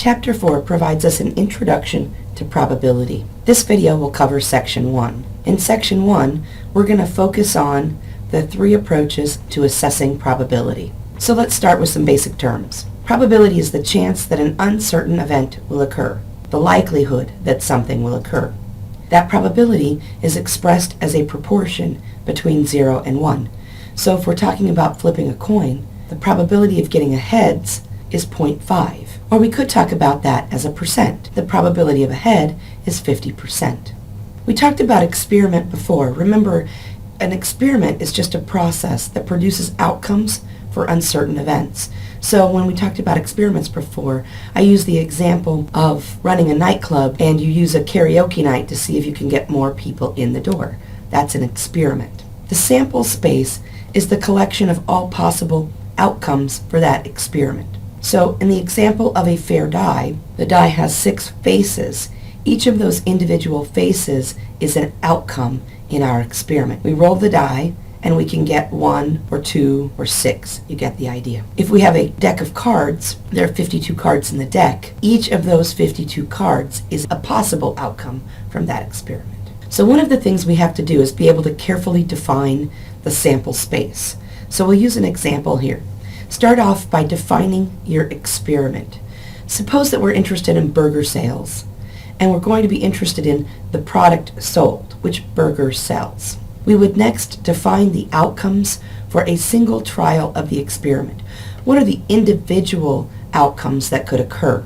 Chapter 4 provides us an introduction to probability. This video will cover Section 1. In Section 1, we're going to focus on the 3 approaches to assessing probability. So let's start with some basic terms. Probability is the chance that an uncertain event will occur, the likelihood that something will occur. That probability is expressed as a proportion between 0 and 1. So if we're talking about flipping a coin, the probability of getting a heads is 0.5. Or we could talk about that as a percent. The probability of a head is 50%. We talked about experiment before. Remember, an experiment is just a process that produces outcomes for uncertain events. So when we talked about experiments before, I used the example of running a nightclub and you use a karaoke night to see if you can get more people in the door. That's an experiment. The sample space is the collection of all possible outcomes for that experiment. So in the example of a fair die, the die has 6 faces. Each of those individual faces is an outcome in our experiment. We roll the die and we can get 1 or 2 or 6. You get the idea. If we have a deck of cards, there are 52 cards in the deck. Each of those 52 cards is a possible outcome from that experiment. So one of the things we have to do is be able to carefully define the sample space. So we'll use an example here. Start off by defining your experiment. Suppose that we're interested in burger sales, and we're going to be interested in the product sold, which burger sells. We would next define the outcomes for a single trial of the experiment. What are the individual outcomes that could occur?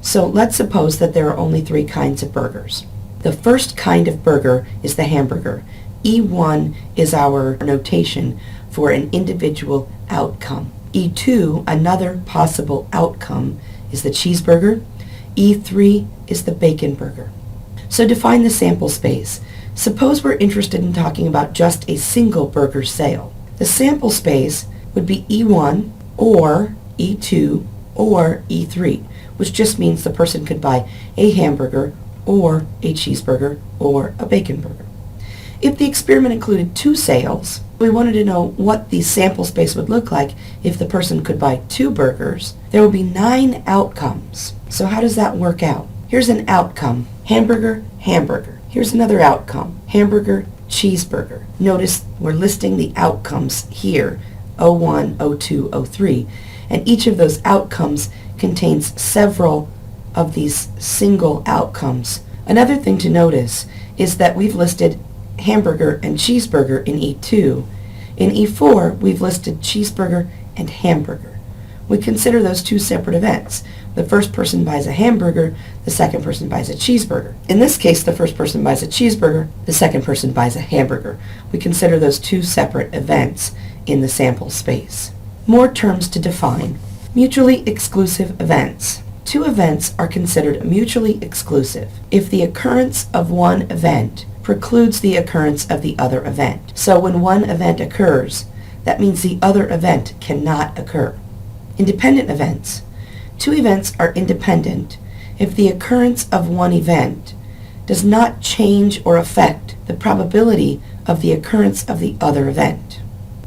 So let's suppose that there are only 3 kinds of burgers. The first kind of burger is the hamburger. E1 is our notation for an individual outcome. E2, another possible outcome, is the cheeseburger. E3 is the bacon burger. So define the sample space. Suppose we're interested in talking about just a single burger sale. The sample space would be E1 or E2 or E3, which just means the person could buy a hamburger or a cheeseburger or a bacon burger. If the experiment included 2 sales, we wanted to know what the sample space would look like if the person could buy 2 burgers. There would be 9 outcomes. So how does that work out? Here's an outcome: hamburger, hamburger. Here's another outcome: hamburger, cheeseburger. Notice we're listing the outcomes here, O1, O2, O3, and each of those outcomes contains several of these single outcomes. Another thing to notice is that we've listed hamburger and cheeseburger in E2. In E4, we've listed cheeseburger and hamburger. We consider those 2 separate events. The first person buys a hamburger, the second person buys a cheeseburger. In this case, the first person buys a cheeseburger, the second person buys a hamburger. We consider those 2 separate events in the sample space. More terms to define. Mutually exclusive events. 2 events are considered mutually exclusive if the occurrence of one event precludes the occurrence of the other event. So when one event occurs, that means the other event cannot occur. Independent events. 2 events are independent if the occurrence of one event does not change or affect the probability of the occurrence of the other event.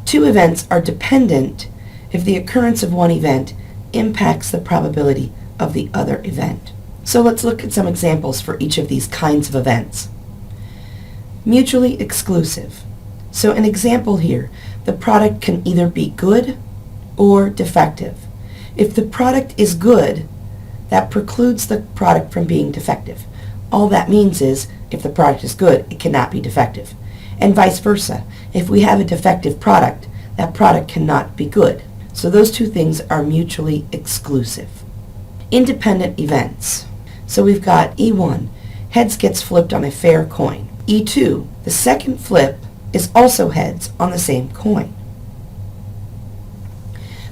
2 events are dependent if the occurrence of one event impacts the probability of the other event. So let's look at some examples for each of these kinds of events. Mutually exclusive. So an example here, the product can either be good or defective. If the product is good, that precludes the product from being defective. All that means is if the product is good, it cannot be defective. And vice versa. If we have a defective product, that product cannot be good. So those 2 things are mutually exclusive. Independent events. So we've got E1, heads gets flipped on a fair coin. E2, the second flip is also heads on the same coin.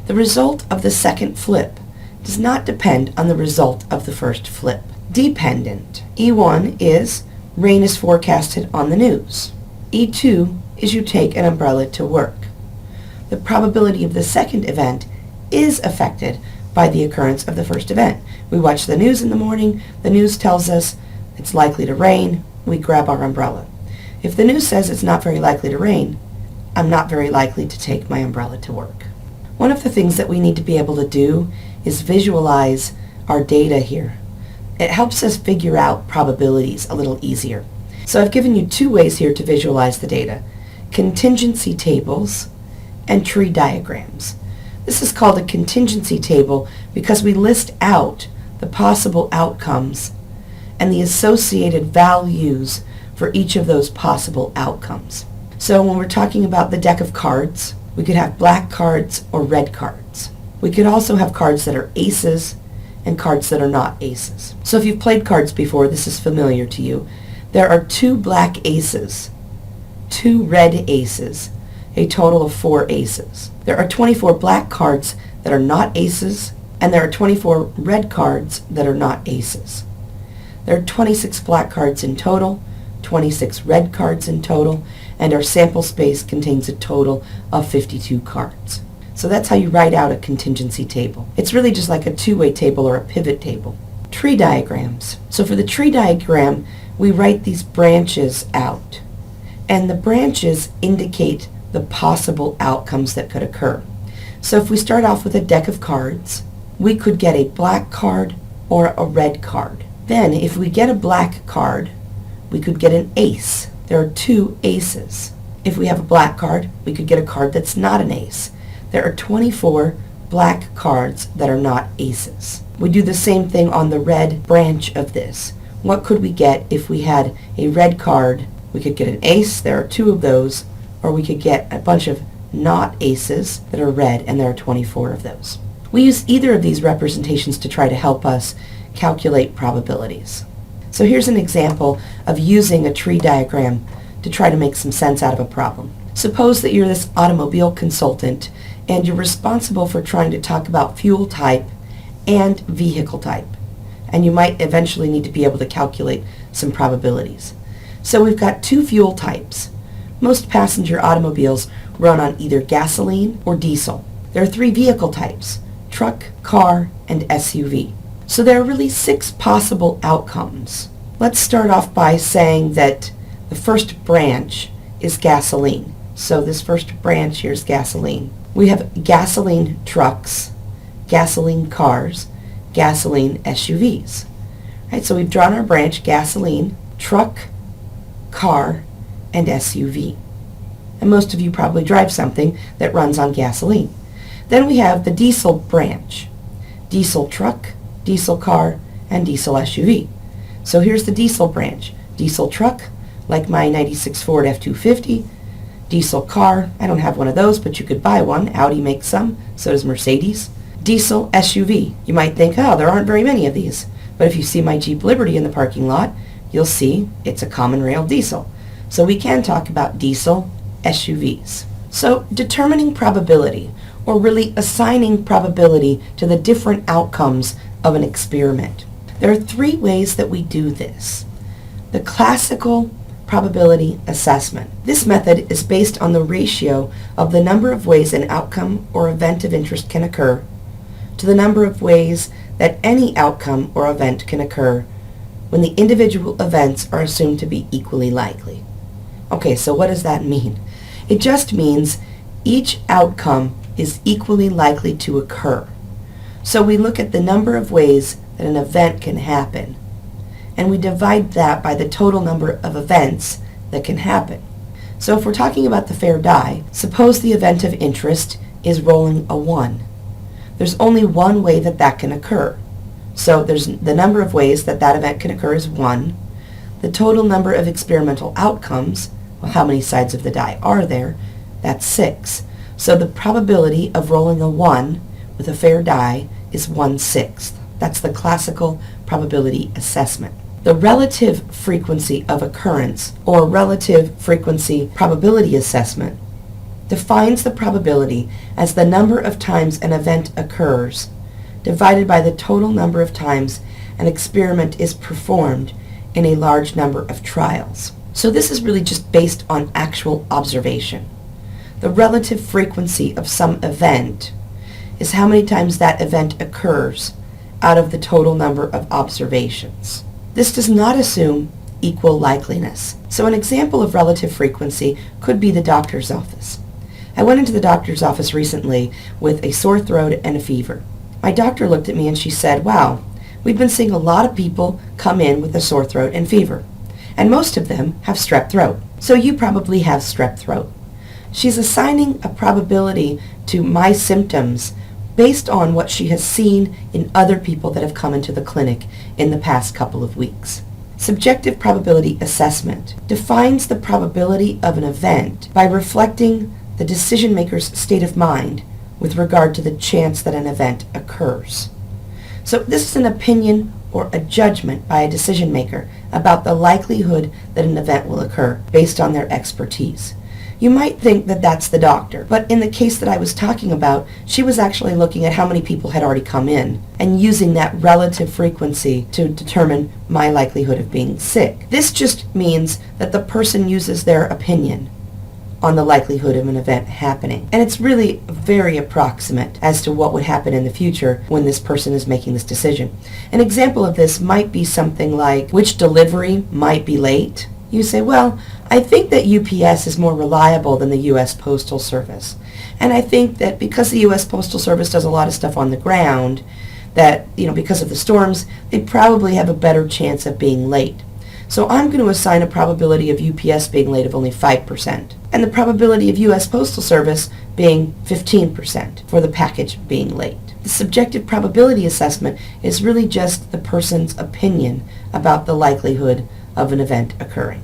The result of the second flip does not depend on the result of the first flip. Dependent. E1 is rain is forecasted on the news. E2 is you take an umbrella to work. The probability of the second event is affected by the occurrence of the first event. We watch the news in the morning. The news tells us it's likely to rain. We grab our umbrella. If the news says it's not very likely to rain, I'm not very likely to take my umbrella to work. One of the things that we need to be able to do is visualize our data here, it helps us figure out probabilities a little easier. So I've given you two ways here to visualize the data: contingency tables and tree diagrams. This is called a contingency table because we list out the possible outcomes and the associated values for each of those possible outcomes. So when we're talking about the deck of cards, we could have black cards or red cards. We could also have cards that are aces and cards that are not aces. So if you've played cards before, this is familiar to you. There are 2 black aces, 2 red aces, a total of 4 aces. There are 24 black cards that are not aces, and there are 24 red cards that are not aces. There are 26 black cards in total, 26 red cards in total, and our sample space contains a total of 52 cards. So that's how you write out a contingency table. It's really just like a two-way table or a pivot table. Tree diagrams. So for the tree diagram, we write these branches out, and the branches indicate the possible outcomes that could occur. So if we start off with a deck of cards, we could get a black card or a red card. Then if we get a black card, we could get an ace. There are 2 aces. If we have a black card, we could get a card that's not an ace. There are 24 black cards that are not aces. We do the same thing on the red branch of this. What could we get if we had a red card? We could get an ace, there are 2 of those, or we could get a bunch of not aces that are red, and there are 24 of those. We use either of these representations to try to help us calculate probabilities. So here's an example of using a tree diagram to try to make some sense out of a problem. Suppose that you're this automobile consultant and you're responsible for trying to talk about fuel type and vehicle type, and you might eventually need to be able to calculate some probabilities. So we've got 2 fuel types. Most passenger automobiles run on either gasoline or diesel. There are 3 vehicle types: truck, car, and SUV. So there are really 6 possible outcomes. Let's start off by saying that the first branch is gasoline. So this first branch here is gasoline. We have gasoline trucks, gasoline cars, gasoline SUVs. Right, so we've drawn our branch: gasoline, truck, car, and SUV. And most of you probably drive something that runs on gasoline. Then we have the diesel branch: diesel truck, diesel car, and diesel SUV. So here's the diesel branch: diesel truck, like my 96 Ford F-250, diesel car, I don't have one of those, but you could buy one. Audi makes some, so does Mercedes. Diesel SUV. You might think, oh, there aren't very many of these. But if you see my Jeep Liberty in the parking lot, you'll see it's a common rail diesel. So we can talk about diesel SUVs. So determining probability, or really assigning probability to the different outcomes of an experiment. There are 3 ways that we do this. The classical probability assessment. This method is based on the ratio of the number of ways an outcome or event of interest can occur to the number of ways that any outcome or event can occur when the individual events are assumed to be equally likely. Okay, so what does that mean? It just means each outcome is equally likely to occur. So we look at the number of ways that an event can happen, and we divide that by the total number of events that can happen. So if we're talking about the fair die, suppose the event of interest is rolling a 1. There's only one way that that can occur. So there's the number of ways that that event can occur is 1. The total number of experimental outcomes, well, how many sides of the die are there? That's 6. So the probability of rolling a 1 with a fair die is 1/6. That's the classical probability assessment. The relative frequency of occurrence, or relative frequency probability assessment, defines the probability as the number of times an event occurs divided by the total number of times an experiment is performed in a large number of trials. So this is really just based on actual observation. The relative frequency of some event is how many times that event occurs out of the total number of observations. This does not assume equal likeliness. So an example of relative frequency could be the doctor's office. I went into the doctor's office recently with a sore throat and a fever. My doctor looked at me and she said, "Wow, we've been seeing a lot of people come in with a sore throat and fever, and most of them have strep throat. So you probably have strep throat. She's assigning a probability to my symptoms based on what she has seen in other people that have come into the clinic in the past couple of weeks. Subjective probability assessment defines the probability of an event by reflecting the decision maker's state of mind with regard to the chance that an event occurs. So this is an opinion or a judgment by a decision maker about the likelihood that an event will occur based on their expertise. You might think that that's the doctor, but in the case that I was talking about, she was actually looking at how many people had already come in and using that relative frequency to determine my likelihood of being sick. This just means that the person uses their opinion on the likelihood of an event happening. And it's really very approximate as to what would happen in the future when this person is making this decision. An example of this might be something like which delivery might be late. You say, well, I think that UPS is more reliable than the U.S. Postal Service. And I think that because the U.S. Postal Service does a lot of stuff on the ground, that, because of the storms, they probably have a better chance of being late. So I'm going to assign a probability of UPS being late of only 5%, and the probability of U.S. Postal Service being 15% for the package being late. The subjective probability assessment is really just the person's opinion about the likelihood of an event occurring.